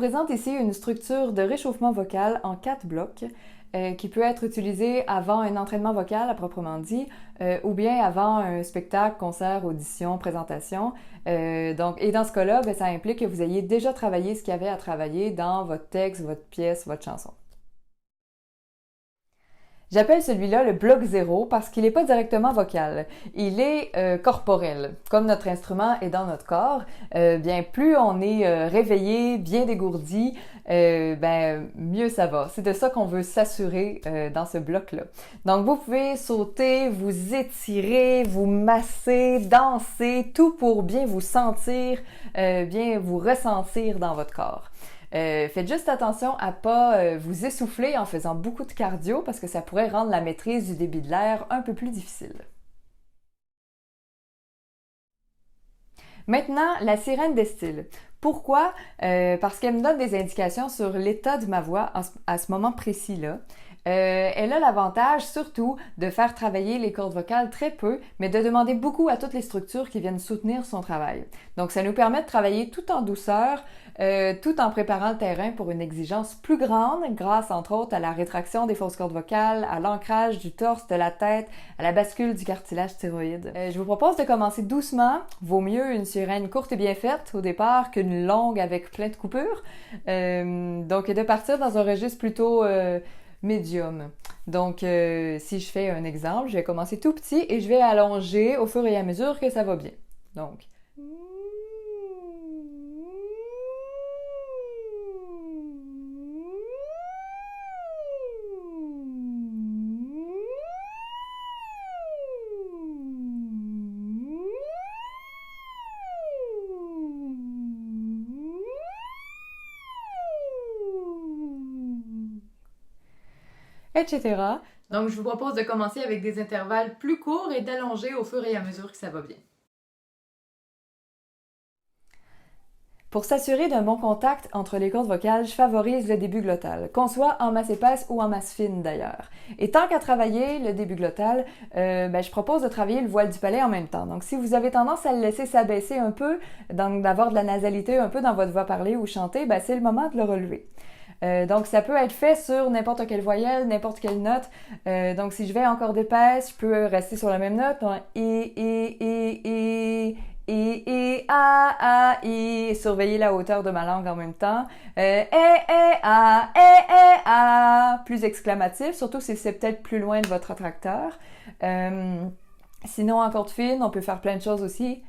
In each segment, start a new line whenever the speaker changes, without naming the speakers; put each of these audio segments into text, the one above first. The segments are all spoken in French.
présente ici une structure de réchauffement vocal en 4 blocs qui peut être utilisée avant un entraînement vocal à proprement dit ou bien avant un spectacle, concert, audition, présentation. Et dans ce cas-là, ça implique que vous ayez déjà travaillé ce qu'il y avait à travailler dans votre texte, votre pièce, votre chanson. J'appelle celui-là le bloc 0 parce qu'il n'est pas directement vocal. Il est corporel. Comme notre instrument est dans notre corps, bien plus on est réveillé, bien dégourdi, mieux ça va. C'est de ça qu'on veut s'assurer dans ce bloc-là. Donc vous pouvez sauter, vous étirer, vous masser, danser, tout pour bien vous sentir, bien vous ressentir dans votre corps. Faites juste attention à pas vous essouffler en faisant beaucoup de cardio parce que ça pourrait rendre la maîtrise du débit de l'air un peu plus difficile. Maintenant, la sirène des styles. Pourquoi? Parce qu'elle me donne des indications sur l'état de ma voix à ce moment précis-là. Elle a l'avantage surtout de faire travailler les cordes vocales très peu, mais de demander beaucoup à toutes les structures qui viennent soutenir son travail. Donc ça nous permet de travailler tout en douceur, tout en préparant le terrain pour une exigence plus grande, grâce entre autres à la rétraction des fausses cordes vocales, à l'ancrage du torse, de la tête, à la bascule du cartilage thyroïde. Je vous propose de commencer doucement. Vaut mieux une sirène courte et bien faite au départ qu'une longue avec plein de coupures. Donc de partir dans un registre plutôt médium. Donc, si je fais un exemple, je vais commencer tout petit et je vais allonger au fur et à mesure que ça va bien. Donc, etc. Donc, je vous propose de commencer avec des intervalles plus courts et d'allonger au fur et à mesure que ça va bien. Pour s'assurer d'un bon contact entre les cordes vocales, je favorise le début glottal, qu'on soit en masse épaisse ou en masse fine d'ailleurs. Et tant qu'à travailler le début glottal, je propose de travailler le voile du palais en même temps. Donc si vous avez tendance à le laisser s'abaisser un peu, donc d'avoir de la nasalité un peu dans votre voix parlée ou chantée, c'est le moment de le relever. Donc ça peut être fait sur n'importe quelle voyelle, n'importe quelle note. Donc si je vais en corde épaisse, je peux rester sur la même note. I. Surveiller la hauteur de ma langue en même temps. A. Plus exclamatif, surtout si c'est peut-être plus loin de votre attracteur. Sinon, en corde fine, on peut faire plein de choses aussi.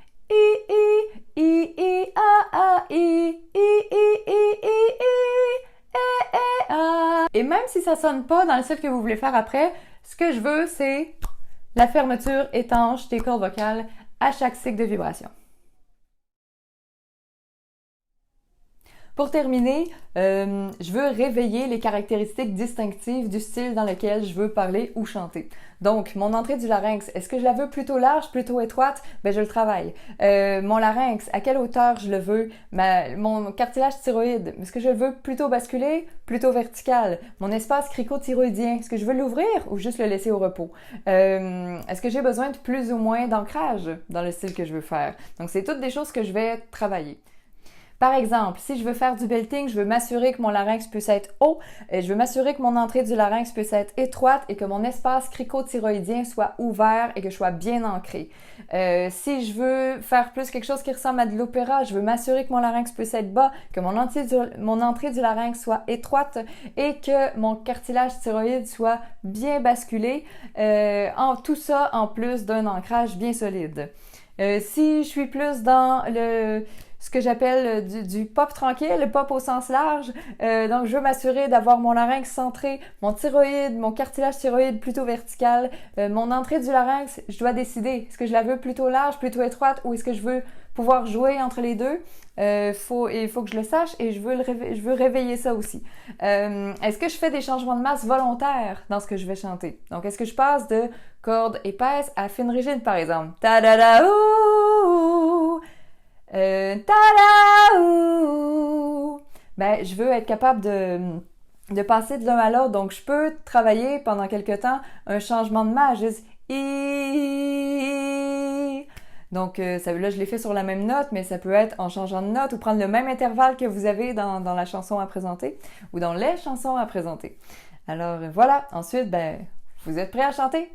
Et même si ça sonne pas dans le style que vous voulez faire après, ce que je veux, c'est la fermeture étanche des cordes vocales à chaque cycle de vibration. Pour terminer, je veux réveiller les caractéristiques distinctives du style dans lequel je veux parler ou chanter. Donc, mon entrée du larynx, est-ce que je la veux plutôt large, plutôt étroite? Je le travaille. Mon larynx, à quelle hauteur je le veux? Mon cartilage thyroïde, est-ce que je le veux plutôt basculé, plutôt vertical? Mon espace cricothyroïdien, est-ce que je veux l'ouvrir ou juste le laisser au repos? Est-ce que j'ai besoin de plus ou moins d'ancrage dans le style que je veux faire? Donc, c'est toutes des choses que je vais travailler. Par exemple, si je veux faire du belting, je veux m'assurer que mon larynx puisse être haut, je veux m'assurer que mon entrée du larynx puisse être étroite et que mon espace cricothyroïdien soit ouvert et que je sois bien ancré. Si je veux faire plus quelque chose qui ressemble à de l'opéra, je veux m'assurer que mon larynx puisse être bas, que mon entrée du larynx soit étroite et que mon cartilage thyroïde soit bien basculé. Tout ça en plus d'un ancrage bien solide. Si je suis plus dans ce que j'appelle du pop tranquille, le pop au sens large. Donc, je veux m'assurer d'avoir mon larynx centré, mon thyroïde, mon cartilage thyroïde plutôt vertical. Mon entrée du larynx, je dois décider. Est-ce que je la veux plutôt large, plutôt étroite ou est-ce que je veux pouvoir jouer entre les deux? Il faut que je le sache et je veux réveiller ça aussi. Est-ce que je fais des changements de masse volontaires dans ce que je vais chanter? Donc, est-ce que je passe de corde épaisse à fine rigide, par exemple? Ta-da-da-ouh! Ta-da-ouh! Je veux être capable de passer de l'un à l'autre. Donc, je peux travailler pendant quelque temps un changement de masse. Juste Donc là, je l'ai fait sur la même note, mais ça peut être en changeant de note ou prendre le même intervalle que vous avez dans la chanson à présenter ou dans les chansons à présenter. Alors voilà, ensuite, vous êtes prêts à chanter?